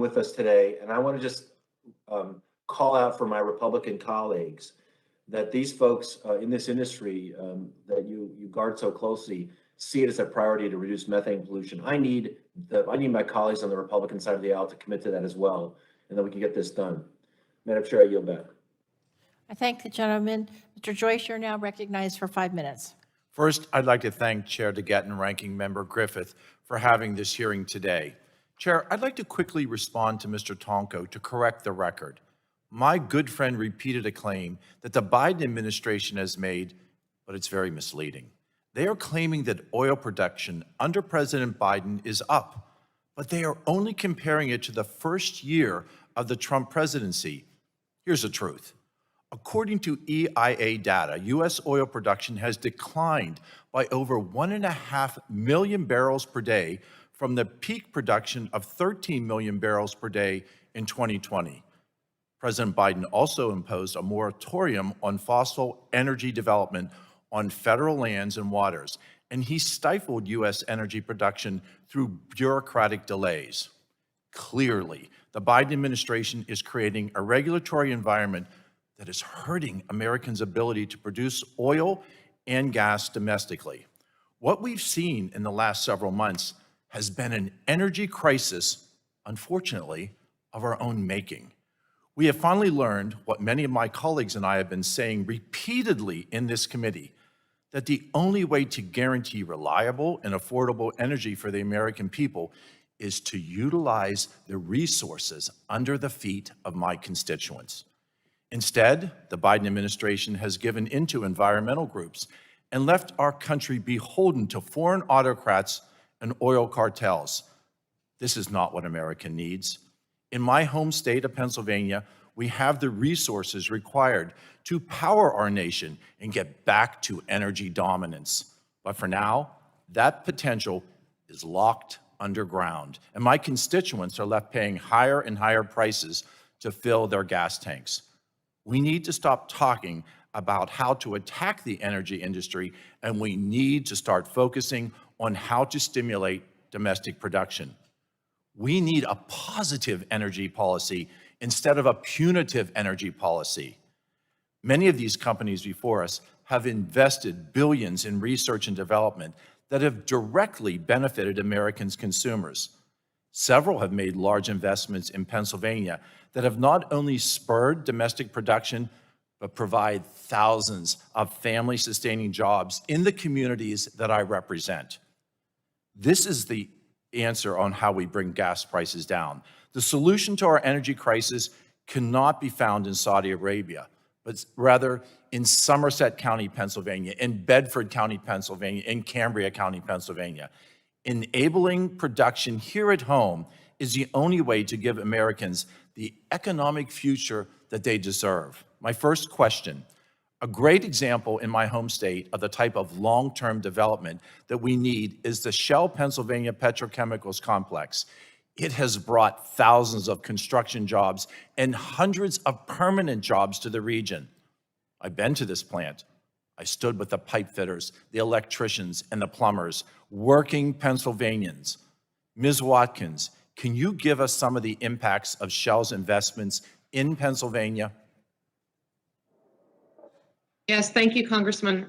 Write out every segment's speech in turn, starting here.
with us today, and I want to just call out for my Republican colleagues that these folks in this industry that you guard so closely see it as a priority to reduce methane pollution. I need my colleagues on the Republican side of the aisle to commit to that as well, and then we can get this done. Madam Chair, I yield back. I thank the gentleman. Mr. Joyce, you're now recognized for 5 minutes. First, I'd like to thank Chair DeGette and Ranking Member Griffith for having this hearing today. Chair, I'd like to quickly respond to Mr. Tonko to correct the record. My good friend repeated a claim that the Biden administration has made, but it's very misleading. They are claiming that oil production under President Biden is up, but they are only comparing it to the first year of the Trump presidency. Here's the truth. According to EIA data, U.S. oil production has declined by over 1.5 million barrels per day from the peak production of 13 million barrels per day in 2020. President Biden also imposed a moratorium on fossil energy development on federal lands and waters, and he stifled U.S. energy production through bureaucratic delays. Clearly, the Biden administration is creating a regulatory environment that is hurting Americans' ability to produce oil and gas domestically. What we've seen in the last several months has been an energy crisis, unfortunately, of our own making. We have finally learned what many of my colleagues and I have been saying repeatedly in this committee, that the only way to guarantee reliable and affordable energy for the American people is to utilize the resources under the feet of my constituents. Instead, the Biden administration has given into environmental groups and left our country beholden to foreign autocrats and oil cartels. This is not what America needs. In my home state of Pennsylvania, we have the resources required to power our nation and get back to energy dominance. But for now, that potential is locked underground, and my constituents are left paying higher and higher prices to fill their gas tanks. We need to stop talking about how to attack the energy industry, and we need to start focusing on how to stimulate domestic production. We need a positive energy policy instead of a punitive energy policy. Many of these companies before us have invested billions in research and development that have directly benefited Americans' consumers. Several have made large investments in Pennsylvania that have not only spurred domestic production, but provide thousands of family-sustaining jobs in the communities that I represent. This is the answer on how we bring gas prices down. The solution to our energy crisis cannot be found in Saudi Arabia, but rather in Somerset County, Pennsylvania, in Bedford County, Pennsylvania, in Cambria County, Pennsylvania. Enabling production here at home is the only way to give Americans the economic future that they deserve. My first question, a great example in my home state of the type of long-term development that we need is the Shell Pennsylvania Petrochemicals Complex. It has brought thousands of construction jobs and hundreds of permanent jobs to the region. I've been to this plant. I stood with the pipe fitters, the electricians, and the plumbers, working Pennsylvanians. Ms. Watkins, can you give us some of the impacts of Shell's investments in Pennsylvania? Yes, thank you, Congressman.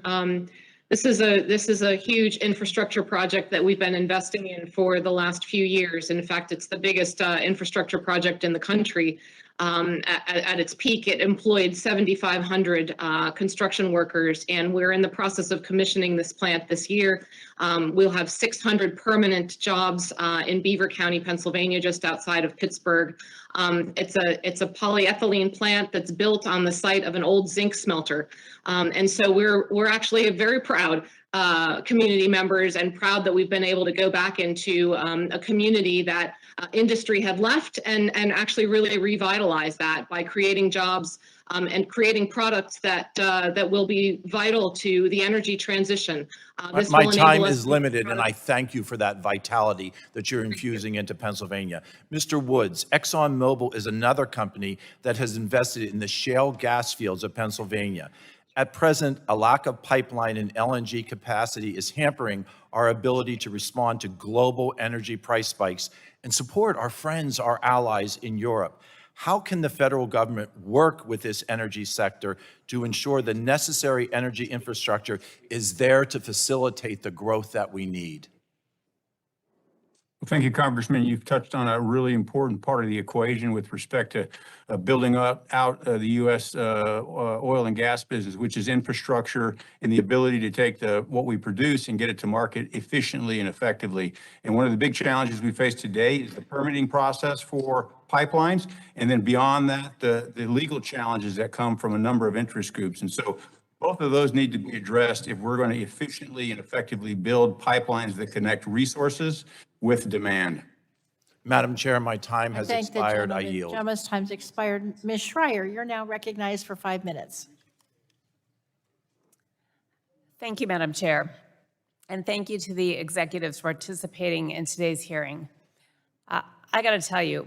This is a huge infrastructure project that we've been investing in for the last few years. In fact, it's the biggest infrastructure project in the country. At its peak, it employed 7,500 construction workers, and we're in the process of commissioning this plant this year. We'll have 600 permanent jobs in Beaver County, Pennsylvania, just outside of Pittsburgh. It's a polyethylene plant that's built on the site of an old zinc smelter, and so we're actually very proud community members and proud that we've been able to go back into a community that industry had left and actually really revitalize that by creating jobs and creating products that will be vital to the energy transition. My time is limited, and I thank you for that vitality that you're infusing into Pennsylvania. Mr. Woods, ExxonMobil is another company that has invested in the shale gas fields of Pennsylvania. At present, a lack of pipeline and LNG capacity is hampering our ability to respond to global energy price spikes and support our friends, our allies in Europe. How can the federal government work with this energy sector to ensure the necessary energy infrastructure is there to facilitate the growth that we need? Well, thank you, Congressman. You've touched on a really important part of the equation with respect to building out the U.S. Oil and gas business, which is infrastructure and the ability to take what we produce and get it to market efficiently and effectively. And one of the big challenges we face today is the permitting process for pipelines, and then beyond that, the legal challenges that come from a number of interest groups. And so both of those need to be addressed if we're going to efficiently and effectively build pipelines that connect resources with demand. Madam Chair, my time I has thank the expired. I gentleman. yield. Gentleman's time's expired. Ms. Schreier, you're now recognized for 5 minutes. Thank you, Madam Chair. And thank you to the executives participating in today's hearing. I got to tell you,